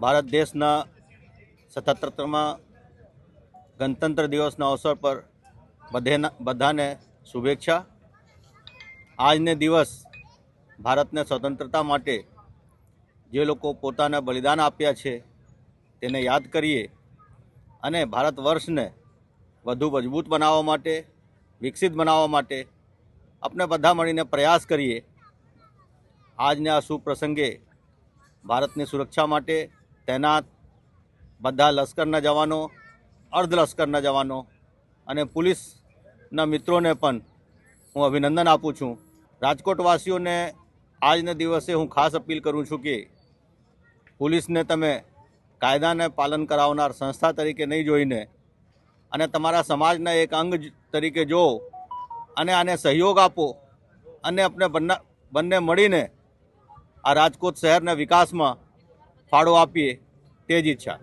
ભારત દેશના 77મા ગણતંત્ર દિવસના અવસર પર બધાને શુભેચ્છા। આજને દિવસ ભારતને સ્વતંત્રતા માટે જે લોકો પોતાના બલિદાન આપ્યા છે તેને યાદ કરીએ અને ભારત વર્ષને વધુ મજબૂત બનાવવા માટે, વિકસિત બનાવવા માટે આપણે બધા મળીને પ્રયાસ કરીએ। આજના આ શુભ પ્રસંગે ભારતની સુરક્ષા માટે તૈનાત બધા લશ્કરના જવાનો, અર્ધ લશ્કરના જવાનો અને પોલીસના મિત્રોને પણ હું અભિનંદન આપું છું। રાજકોટવાસીઓને આજના દિવસે હું ખાસ અપીલ કરું છું કે પોલીસને તમે કાયદાને પાલન કરાવનાર સંસ્થા તરીકે નહીં જોઈને અને તમારા સમાજના એક અંગ તરીકે જો અને આને સહયોગ આપો અને આપણે બંને મળીને આ રાજકોટ શહેરના વિકાસમાં ફાળો આપીએ, તે જ ઈચ્છા।